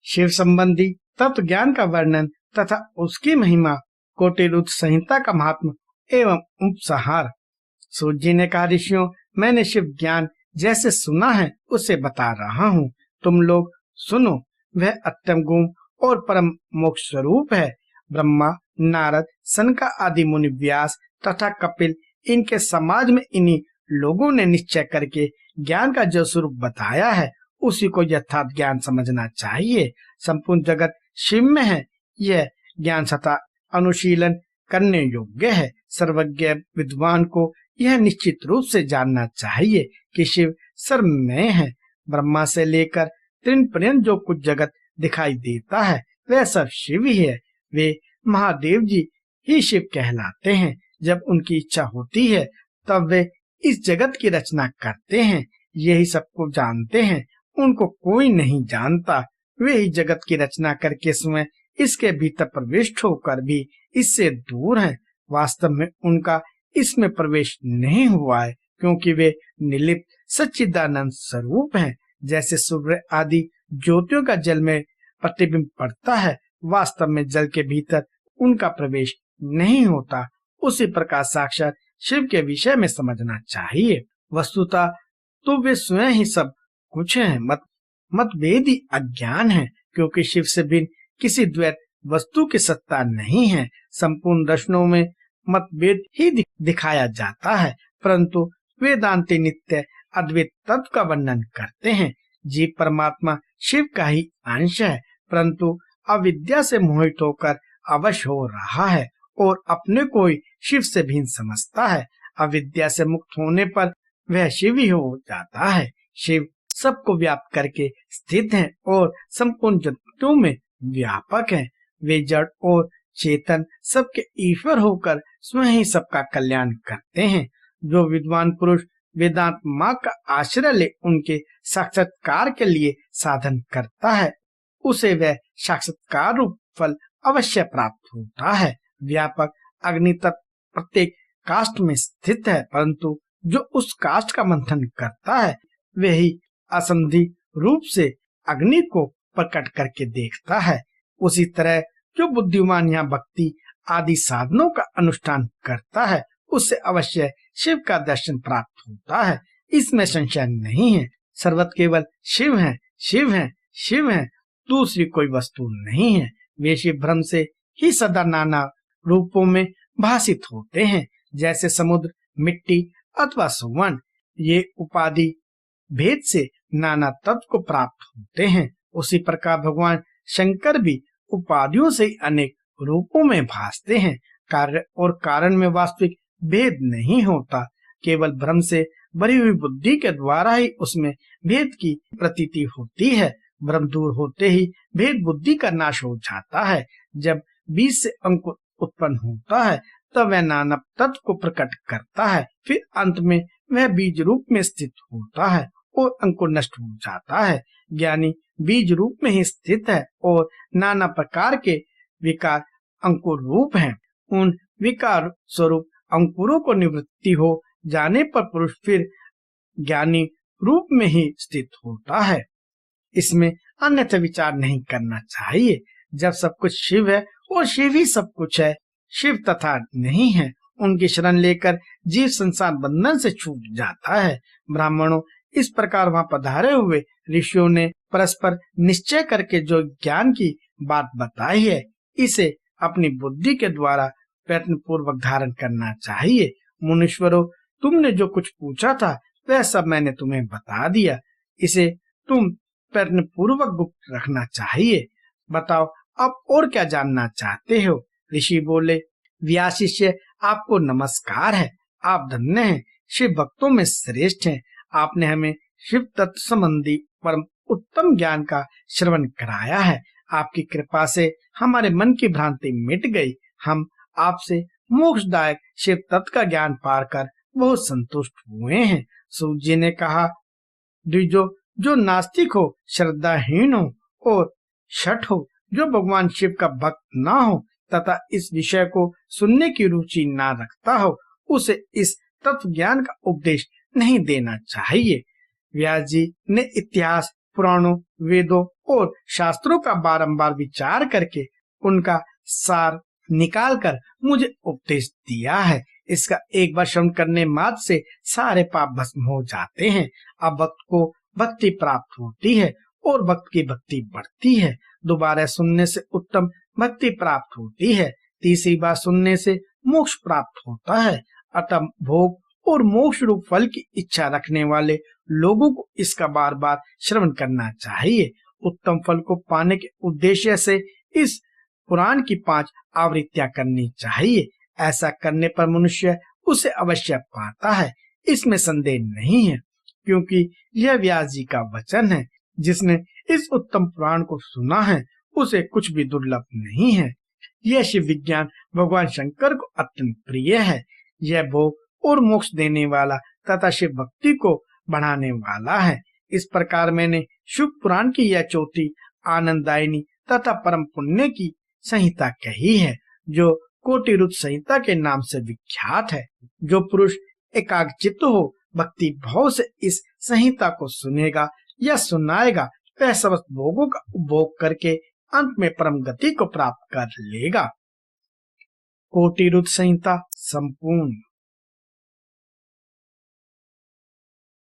शिव संबंधी तत्व ज्ञान का वर्णन तथा उसकी महिमा, कोटिरुद्र संहिता का महात्म एवं उपसंहार। सूत जी ने कहा, ऋषियों, मैंने शिव ज्ञान जैसे सुना है उसे बता रहा हूँ, तुम लोग सुनो। वह अत्यंत गुण और परम मोक्ष स्वरूप है। ब्रह्मा, नारद, सनका आदि मुनि, व्यास तथा कपिल, इनके समाज में इन्हीं लोगों ने निश्चय करके ज्ञान का जो स्वरूप बताया है उसी को यथार्थ ज्ञान समझना चाहिए। संपूर्ण जगत शिव में है, यह ज्ञान सदा अनुशीलन करने योग्य है। सर्वज्ञ विद्वान को यह निश्चित रूप से जानना चाहिए कि शिव सर्वमय है। ब्रह्मा से लेकर तृण पर्यंत जो कुछ जगत दिखाई देता है वह सब शिव ही है। वे महादेव जी ही शिव कहलाते हैं। जब उनकी इच्छा होती है तब वे इस जगत की रचना करते हैं। यही सबको जानते हैं, उनको कोई नहीं जानता। वे ही जगत की रचना करके स्वयं इसके भीतर प्रविष्ट होकर भी इससे दूर हैं। वास्तव में उनका इसमें प्रवेश नहीं हुआ है, क्योंकि वे निर्लिप्त सच्चिदानंद स्वरूप हैं। जैसे सूर्य आदि ज्योतियों का जल में प्रतिबिंब पड़ता है, वास्तव में जल के भीतर उनका प्रवेश नहीं होता, उसी प्रकार साक्षात शिव के विषय में समझना चाहिए। वस्तुतः तो वे स्वयं ही सब कुछ हैं। मतभेदी अज्ञान है, क्योंकि शिव से भिन्न किसी द्वैत वस्तु की सत्ता नहीं है। संपूर्ण दर्शनों में मतभेद ही दिखाया जाता है, परंतु वेदांती नित्य अद्वैत तत्व का वर्णन करते हैं। जीव परमात्मा शिव का ही अंश है, परंतु अविद्या से मोहित होकर अवश हो रहा है और अपने को ही शिव से भिन्न समझता है। अविद्या से मुक्त होने पर वह शिव ही हो जाता है। शिव सबको व्याप्त करके स्थित है और संपूर्ण जगतों में व्यापक है। वे जड़ और चेतन सबके ईश्वर होकर स्वयं ही सबका कल्याण करते हैं। जो विद्वान पुरुष वेदांत मार्ग का आश्रय ले उनके साक्षात्कार के लिए साधन करता है, उसे वह साक्षात्कार रूप फल अवश्य प्राप्त होता है। व्यापक अग्नि तत्व प्रत्येक काष्ठ में स्थित है, परंतु जो उस काष्ठ का मंथन करता है वही असंधि रूप से अग्नि को प्रकट करके देखता है। उसी तरह जो बुद्धिमान यहाँ भक्ति आदि साधनों का अनुष्ठान करता है उससे अवश्य शिव का दर्शन प्राप्त होता है, इसमें संशय नहीं है। सर्वत्र केवल शिव है, शिव है, शिव है, दूसरी कोई वस्तु नहीं है। वे शिव भ्रम से ही सदा नाना रूपों में भासित होते हैं, जैसे समुद्र, मिट्टी अथवा सुवर्ण। ये उपाधि भेद से नाना तत्व को प्राप्त होते हैं। उसी प्रकार भगवान शंकर भी उपाधियों से अनेक रूपों में भासते हैं। कार्य और कारण में वास्तविक भेद नहीं होता, केवल भ्रम से भरी हुई बुद्धि के द्वारा ही उसमें भेद की प्रतीति होती है। भ्रम दूर होते ही भेद बुद्धि का नाश हो जाता है। जब बीज से अंकुर उत्पन्न होता है तब वह नाना तत्व को प्रकट करता है, फिर अंत में वह बीज रूप में स्थित होता है और अंकुर नष्ट हो जाता है। ज्ञानी बीज रूप में ही स्थित है और नाना प्रकार के विकार अंकुर रूप हैं। उन विकार स्वरूप अंकुरों को निवृत्ति हो जाने पर पुरुष फिर ज्ञानी रूप में ही स्थित होता है। इसमें अन्यथा विचार नहीं करना चाहिए। जब सब कुछ शिव है और शिव ही सब कुछ है, शिव तथा नहीं है, उनकी शरण लेकर जीव संसार बंधन से छूट जाता है। ब्राह्मणों, इस प्रकार वहां पधारे हुए ऋषियों ने परस्पर निश्चय करके जो ज्ञान की बात बताई है, इसे अपनी बुद्धि के द्वारा प्रयत्न पूर्वक धारण करना चाहिए। मुनीश्वरों, तुमने जो कुछ पूछा था वह सब मैंने तुम्हें बता दिया। इसे तुम प्रयत्न पूर्वक गुप्त रखना चाहिए। बताओ, अब और क्या जानना चाहते हो? ऋषि बोले, व्यास शिष्य, आपको नमस्कार है। आप धन्य हैं, शिव भक्तों में श्रेष्ठ हैं। आपने हमें शिव तत्व संबंधी परम उत्तम ज्ञान का श्रवण कराया है। आपकी कृपा से हमारे मन की भ्रांति मिट गई। हम आपसे मोक्षदायक शिव तत्व का ज्ञान पाकर बहुत संतुष्ट हुए हैं। सूत जी ने कहा, द्विजो, जो नास्तिक हो, श्रद्धाहीन हो और शठ हो, जो भगवान शिव का भक्त ना हो तथा इस विषय को सुनने की रुचि ना रखता हो, उसे इस तत्व ज्ञान का उपदेश नहीं देना चाहिए। व्यास जी ने इतिहास पुराणों, वेदों और शास्त्रों का बारंबार विचार करके उनका सार निकालकर मुझे उपदेश दिया है। इसका एक बार श्रवण करने मात्र से सारे पाप भस्म हो जाते हैं। अब भक्त को भक्ति प्राप्त होती है और भक्त की भक्ति बढ़ती है। दोबारा सुनने से उत्तम भक्ति प्राप्त होती है। तीसरी बार सुनने से मोक्ष प्राप्त होता है। अतः भोग और मोक्ष रूप फल की इच्छा रखने वाले लोगों को इसका बार बार श्रवण करना चाहिए। उत्तम फल को पाने के उद्देश्य से इस पुराण की 5 आवृत्तियां करनी चाहिए। ऐसा करने पर मनुष्य उसे अवश्य पाता है, इसमें संदेह नहीं है, क्योंकि यह व्यास जी का वचन है। जिसने इस उत्तम पुराण को सुना है उसे कुछ भी दुर्लभ नहीं है। यह शिव विज्ञान भगवान शंकर को अत्यंत प्रिय है। यह भोग और मोक्ष देने वाला तथा शिव भक्ति को बढ़ाने वाला है। इस प्रकार मैंने शिव पुराण की यह चौथी आनंददायिनी तथा परम पुण्य की संहिता कही है, जो कोटिरुद्र संहिता के नाम से विख्यात है। जो पुरुष एकाग्रचित्त हो भक्ति भाव से इस संहिता को सुनेगा या सुनाएगा, वह समस्त भोगों का उपभोग करके अंत में परम गति को प्राप्त कर लेगा। कोटिरुद्र संहिता संपूर्ण।